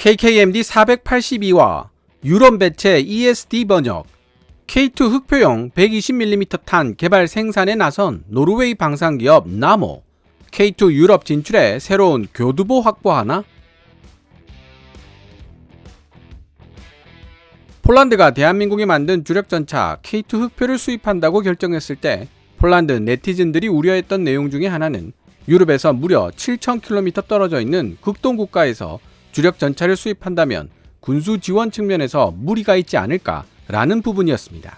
KKMD 482와 유럽 배체 ESD 번역, K2 흑표용 120mm 탄 개발 생산에 나선 노르웨이 방산기업 나모, K2 유럽 진출에 새로운 교두보 확보하나? 폴란드가 대한민국이 만든 주력전차 K2 흑표를 수입한다고 결정했을 때 폴란드 네티즌들이 우려했던 내용 중에 하나는 유럽에서 무려 7,000km 떨어져 있는 극동 국가에서 주력전차를 수입한다면 군수 지원 측면에서 무리가 있지 않을까라는 부분이었습니다.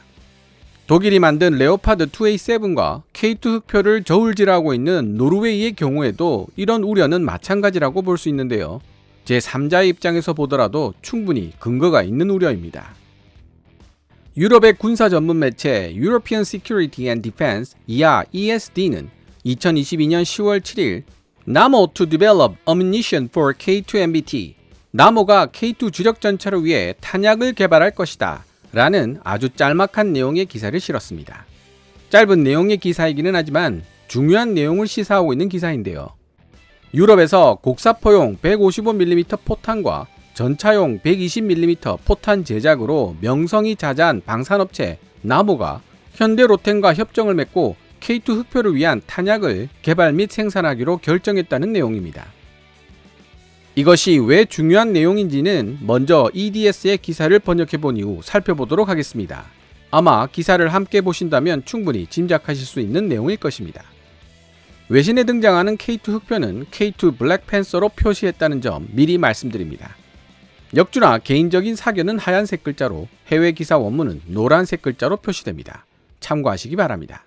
독일이 만든 레오파드 2A7과 K2 흑표를 저울질하고 있는 노르웨이의 경우에도 이런 우려는 마찬가지라고 볼 수 있는데요. 제3자의 입장에서 보더라도 충분히 근거가 있는 우려입니다. 유럽의 군사 전문 매체 European Security and Defense ESD는 2022년 10월 7일 나모 to develop ammunition for K2 MBT, 나모가 K2 주력전차를 위해 탄약을 개발할 것이다 라는 아주 짤막한 내용의 기사를 실었습니다. 짧은 내용의 기사이기는 하지만 중요한 내용을 시사하고 있는 기사인데요. 유럽에서 곡사포용 155mm 포탄과 전차용 120mm 포탄 제작으로 명성이 자자한 방산업체 나모가 현대로템과 협정을 맺고 K2 흑표를 위한 탄약을 개발 및 생산하기로 결정했다는 내용입니다. 이것이 왜 중요한 내용인지는 먼저 EDS의 기사를 번역해본 이후 살펴보도록 하겠습니다. 아마 기사를 함께 보신다면 충분히 짐작하실 수 있는 내용일 것입니다. 외신에 등장하는 K2 흑표는 K2 블랙팬서로 표시했다는 점 미리 말씀드립니다. 역주나 개인적인 사견은 하얀색 글자로 해외 기사 원문은 노란색 글자로 표시됩니다. 참고하시기 바랍니다.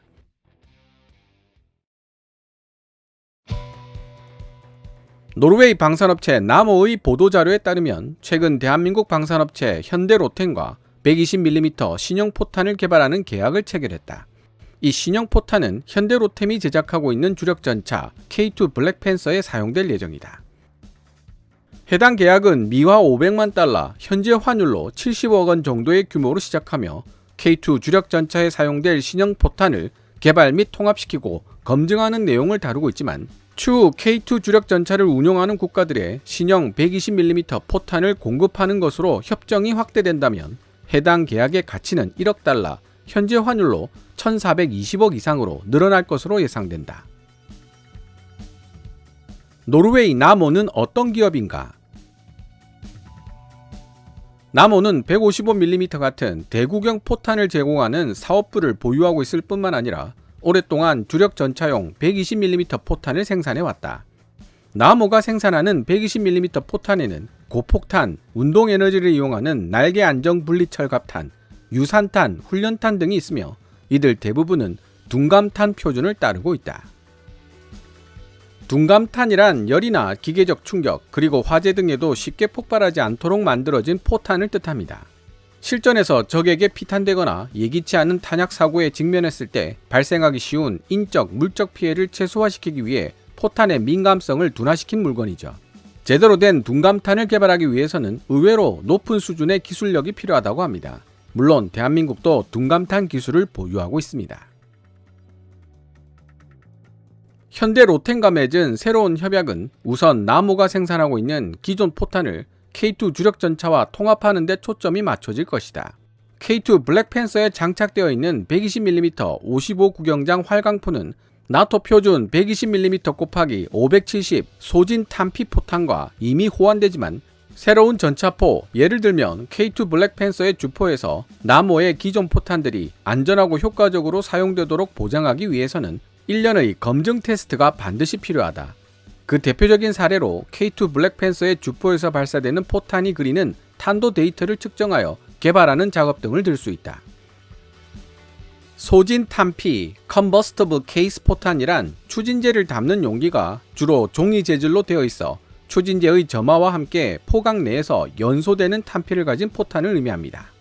노르웨이 방산업체 나모의 보도자료에 따르면 최근 대한민국 방산업체 현대로템과 120mm 신형 포탄을 개발하는 계약을 체결했다. 이 신형 포탄은 현대로템이 제작하고 있는 주력전차 K2 블랙팬서에 사용될 예정이다. 해당 계약은 미화 500만 달러, 현재 환율로 70억 원 정도의 규모로 시작하며 K2 주력전차에 사용될 신형 포탄을 개발 및 통합시키고 검증하는 내용을 다루고 있지만 추후 K2 주력전차를 운용하는 국가들의 신형 120mm 포탄을 공급하는 것으로 협정이 확대된다면 해당 계약의 가치는 1억 달러, 현재 환율로 1,420억 이상으로 늘어날 것으로 예상된다. 노르웨이 나모는 어떤 기업인가? 나모는 155mm 같은 대구경 포탄을 제공하는 사업부를 보유하고 있을 뿐만 아니라 오랫동안 주력 전차용 120mm 포탄을 생산해왔다. 나모가 생산하는 120mm 포탄에는 고폭탄, 운동에너지를 이용하는 날개 안정 분리 철갑탄, 유산탄, 훈련탄 등이 있으며 이들 대부분은 둔감탄 표준을 따르고 있다. 둔감탄이란 열이나 기계적 충격, 그리고 화재 등에도 쉽게 폭발하지 않도록 만들어진 포탄을 뜻합니다. 실전에서 적에게 피탄되거나 예기치 않은 탄약 사고에 직면했을 때 발생하기 쉬운 인적, 물적 피해를 최소화시키기 위해 포탄의 민감성을 둔화시킨 물건이죠. 제대로 된 둔감탄을 개발하기 위해서는 의외로 높은 수준의 기술력이 필요하다고 합니다. 물론 대한민국도 둔감탄 기술을 보유하고 있습니다. 현대로템과 맺은 새로운 협약은 우선 나모가 생산하고 있는 기존 포탄을 K2 주력전차와 통합하는 데 초점이 맞춰질 것이다. K2 블랙팬서에 장착되어 있는 120mm 55 구경장 활강포는 나토 표준 120mm 곱하기 570 소진 탄피 포탄과 이미 호환되지만 새로운 전차포, 예를 들면 K2 블랙팬서의 주포에서 나모의 기존 포탄들이 안전하고 효과적으로 사용되도록 보장하기 위해서는 1년의 검증 테스트가 반드시 필요하다. 그 대표적인 사례로 K2 블랙팬서의 주포에서 발사되는 포탄이 그리는 탄도 데이터를 측정하여 개발하는 작업 등을 들 수 있다. 소진 탄피, Combustible Case 포탄이란 추진제를 담는 용기가 주로 종이 재질로 되어 있어 추진제의 점화와 함께 포각 내에서 연소되는 탄피를 가진 포탄을 의미합니다.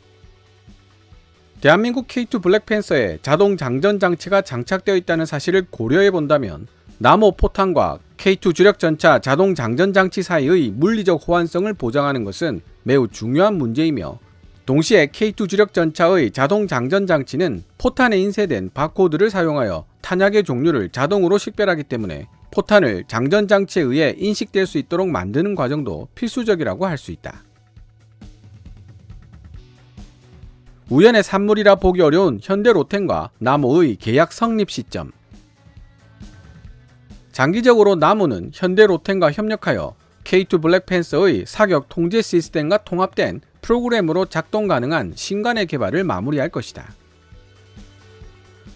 대한민국 K2 블랙팬서에 자동 장전 장치가 장착되어 있다는 사실을 고려해 본다면 나모 포탄과 K2 주력전차 자동 장전 장치 사이의 물리적 호환성을 보장하는 것은 매우 중요한 문제이며 동시에 K2 주력전차의 자동 장전 장치는 포탄에 인쇄된 바코드를 사용하여 탄약의 종류를 자동으로 식별하기 때문에 포탄을 장전 장치에 의해 인식될 수 있도록 만드는 과정도 필수적이라고 할 수 있다. 우연의 산물이라 보기 어려운 현대로템과 나모의 계약 성립 시점. 장기적으로 나모는 현대로템과 협력하여 K2 블랙팬서의 사격 통제 시스템과 통합된 프로그램으로 작동 가능한 신관의 개발을 마무리할 것이다.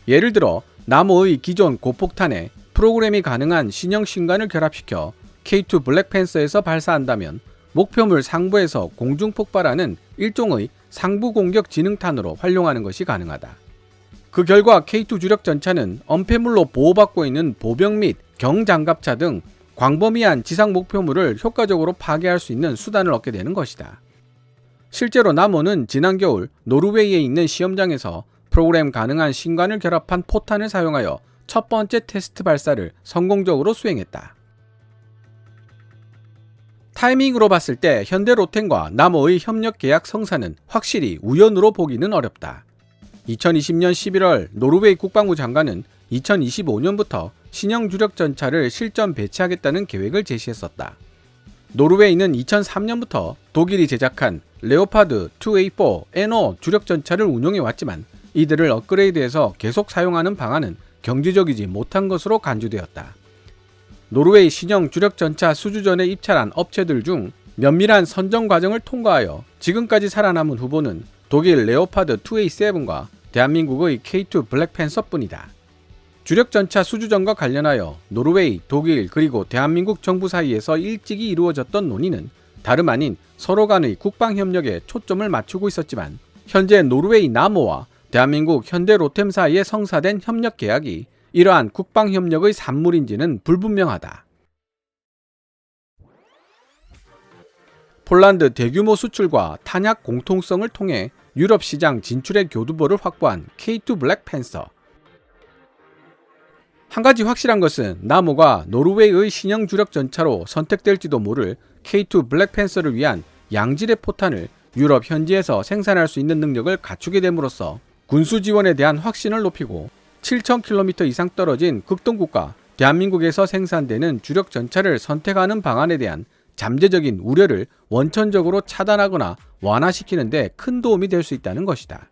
예를 들어 나모의 기존 고폭탄에 프로그램이 가능한 신형 신관을 결합시켜 K2 블랙팬서에서 발사한다면 목표물 상부에서 공중 폭발하는 일종의 상부 공격 지능탄으로 활용하는 것이 가능하다. 그 결과 K2 주력 전차는 엄폐물로 보호받고 있는 보병 및 경장갑차 등 광범위한 지상 목표물을 효과적으로 파괴할 수 있는 수단을 얻게 되는 것이다. 실제로 나모는 지난 겨울 노르웨이에 있는 시험장에서 프로그램 가능한 신관을 결합한 포탄을 사용하여 첫 번째 테스트 발사를 성공적으로 수행했다. 타이밍으로 봤을 때 현대로템과 나모의 협력 계약 성사는 확실히 우연으로 보기는 어렵다. 2020년 11월 노르웨이 국방부 장관은 2025년부터 신형 주력 전차를 실전 배치하겠다는 계획을 제시했었다. 노르웨이는 2003년부터 독일이 제작한 레오파드 2A4 N5 주력 전차를 운용해 왔지만 이들을 업그레이드해서 계속 사용하는 방안은 경제적이지 못한 것으로 간주되었다. 노르웨이 신형 주력 전차 수주전에 입찰한 업체들 중 면밀한 선정 과정을 통과하여 지금까지 살아남은 후보는 독일 레오파드 2A7과 대한민국의 K2 블랙팬서뿐이다. 주력 전차 수주전과 관련하여 노르웨이, 독일 그리고 대한민국 정부 사이에서 일찍이 이루어졌던 논의는 다름 아닌 서로 간의 국방협력에 초점을 맞추고 있었지만 현재 노르웨이 나모와 대한민국 현대로템 사이에 성사된 협력 계약이 이러한 국방협력의 산물인지는 불분명하다. 폴란드 대규모 수출과 탄약 공통성을 통해 유럽 시장 진출의 교두보를 확보한 K2 블랙팬서. 한 가지 확실한 것은 나모가 노르웨이의 신형 주력 전차로 선택될지도 모를 K2 블랙팬서를 위한 양질의 포탄을 유럽 현지에서 생산할 수 있는 능력을 갖추게 됨으로써 군수 지원에 대한 확신을 높이고 7,000km 이상 떨어진 극동국가 대한민국에서 생산되는 주력 전차를 선택하는 방안에 대한 잠재적인 우려를 원천적으로 차단하거나 완화시키는 데 큰 도움이 될 수 있다는 것이다.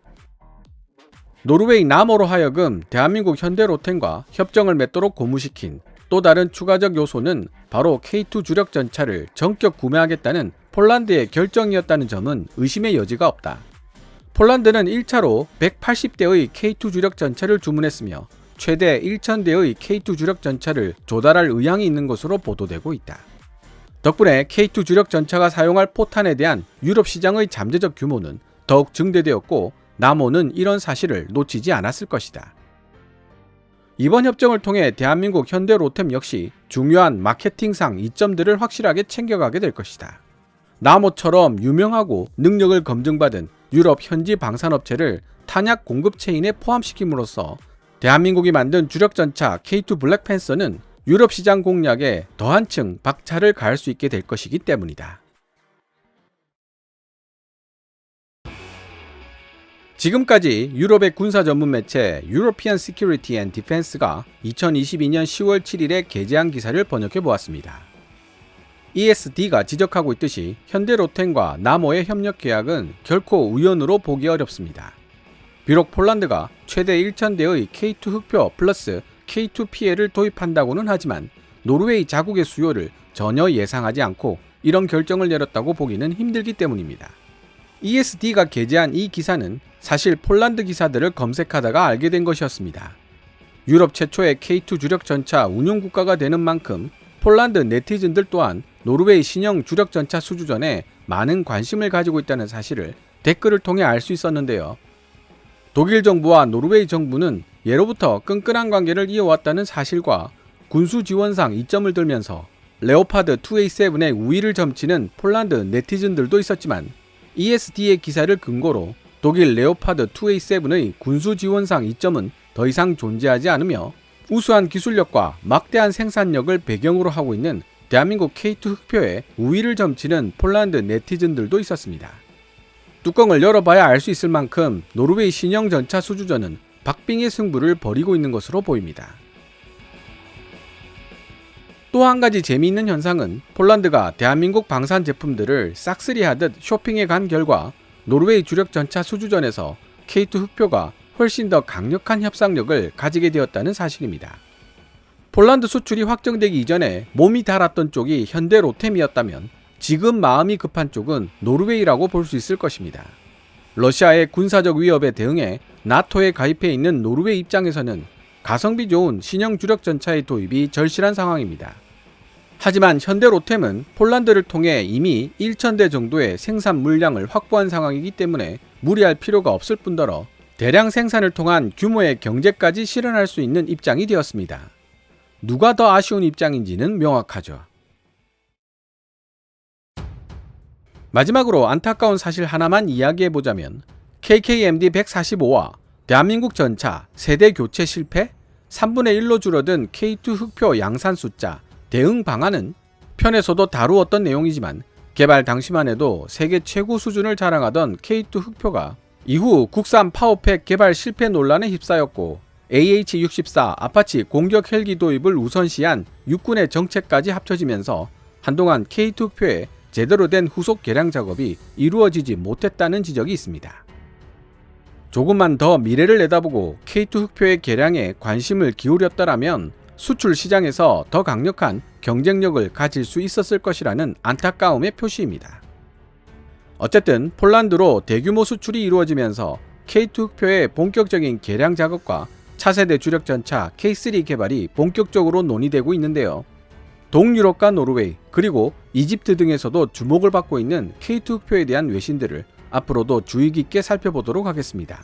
노르웨이 나모로 하여금 대한민국 현대로템과 협정을 맺도록 고무시킨 또 다른 추가적 요소는 바로 K2 주력 전차를 전격 구매하겠다는 폴란드의 결정이었다는 점은 의심의 여지가 없다. 폴란드는 1차로 180대의 K2 주력 전차를 주문했으며 최대 1,000대의 K2 주력 전차를 조달할 의향이 있는 것으로 보도되고 있다. 덕분에 K2 주력 전차가 사용할 포탄에 대한 유럽 시장의 잠재적 규모는 더욱 증대되었고 나모는 이런 사실을 놓치지 않았을 것이다. 이번 협정을 통해 대한민국 현대로템 역시 중요한 마케팅상 이점들을 확실하게 챙겨가게 될 것이다. 나모처럼 유명하고 능력을 검증받은 유럽 현지 방산업체를 탄약 공급 체인에 포함시킴으로써 대한민국이 만든 주력전차 K2 블랙팬서는 유럽 시장 공략에 더 한층 박차를 가할 수 있게 될 것이기 때문이다. 지금까지 유럽의 군사 전문 매체 European Security and Defense가 2022년 10월 7일에 게재한 기사를 번역해 보았습니다. ESD가 지적하고 있듯이 현대로템과 나모의 협력 계약은 결코 우연으로 보기 어렵습니다. 비록 폴란드가 최대 1,000대의 K2 흑표 플러스 K2 PL을 도입한다고는 하지만 노르웨이 자국의 수요를 전혀 예상하지 않고 이런 결정을 내렸다고 보기는 힘들기 때문입니다. ESD가 게재한 이 기사는 사실 폴란드 기사들을 검색하다가 알게 된 것이었습니다. 유럽 최초의 K2 주력 전차 운용 국가가 되는 만큼 폴란드 네티즌들 또한 노르웨이 신형 주력 전차 수주전에 많은 관심을 가지고 있다는 사실을 댓글을 통해 알 수 있었는데요. 독일 정부와 노르웨이 정부는 예로부터 끈끈한 관계를 이어왔다는 사실과 군수 지원상 이점을 들면서 레오파드 2A7의 우위를 점치는 폴란드 네티즌들도 있었지만 ESD의 기사를 근거로 독일 레오파드 2A7의 군수 지원상 이점은 더 이상 존재하지 않으며 우수한 기술력과 막대한 생산력을 배경으로 하고 있는 대한민국 K2 흑표에 우위를 점치는 폴란드 네티즌들도 있었습니다. 뚜껑을 열어봐야 알 수 있을 만큼 노르웨이 신형 전차 수주전은 박빙의 승부를 벌이고 있는 것으로 보입니다. 또 한 가지 재미있는 현상은 폴란드가 대한민국 방산 제품들을 싹쓸이하듯 쇼핑해 간 결과 노르웨이 주력 전차 수주전에서 K2 흑표가 훨씬 더 강력한 협상력을 가지게 되었다는 사실입니다. 폴란드 수출이 확정되기 이전에 몸이 달았던 쪽이 현대 로템이었다면 지금 마음이 급한 쪽은 노르웨이라고 볼 수 있을 것입니다. 러시아의 군사적 위협에 대응해 나토에 가입해 있는 노르웨이 입장에서는 가성비 좋은 신형 주력 전차의 도입이 절실한 상황입니다. 하지만 현대 로템은 폴란드를 통해 이미 1,000대 정도의 생산 물량을 확보한 상황이기 때문에 무리할 필요가 없을 뿐더러 대량 생산을 통한 규모의 경제까지 실현할 수 있는 입장이 되었습니다. 누가 더 아쉬운 입장인지는 명확하죠. 마지막으로 안타까운 사실 하나만 이야기해보자면 KKMD 145와 대한민국 전차 세대 교체 실패, 3분의 1로 줄어든 K2 흑표 양산 숫자, 대응 방안은 편에서도 다루었던 내용이지만 개발 당시만 해도 세계 최고 수준을 자랑하던 K2 흑표가 이후 국산 파워팩 개발 실패 논란에 휩싸였고 AH-64 아파치 공격 헬기 도입을 우선시한 육군의 정책까지 합쳐지면서 한동안 K2 흑표에 제대로 된 후속 개량 작업이 이루어지지 못했다는 지적이 있습니다. 조금만 더 미래를 내다보고 K2 흑표의 개량에 관심을 기울였더라면 수출 시장에서 더 강력한 경쟁력을 가질 수 있었을 것이라는 안타까움의 표시입니다. 어쨌든 폴란드로 대규모 수출이 이루어지면서 K2 흑표의 본격적인 개량 작업과 차세대 주력 전차 K3 개발이 본격적으로 논의되고 있는데요. 동유럽과 노르웨이 그리고 이집트 등에서도 주목을 받고 있는 K2 흑표에 대한 외신들을 앞으로도 주의 깊게 살펴보도록 하겠습니다.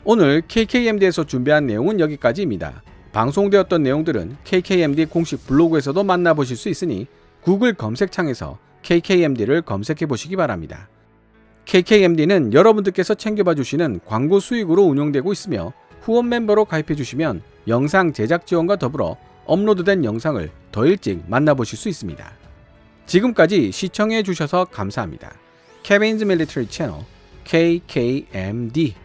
오늘 KKMD에서 준비한 내용은 여기까지입니다. 방송되었던 내용들은 KKMD 공식 블로그에서도 만나보실 수 있으니 구글 검색창에서 KKMD를 검색해 보시기 바랍니다. KKMD는 여러분들께서 챙겨봐 주시는 광고 수익으로 운영되고 있으며 후원 멤버로 가입해 주시면 영상 제작 지원과 더불어 업로드된 영상을 더 일찍 만나보실 수 있습니다. 지금까지 시청해 주셔서 감사합니다. Kevin's Military Channel KKMD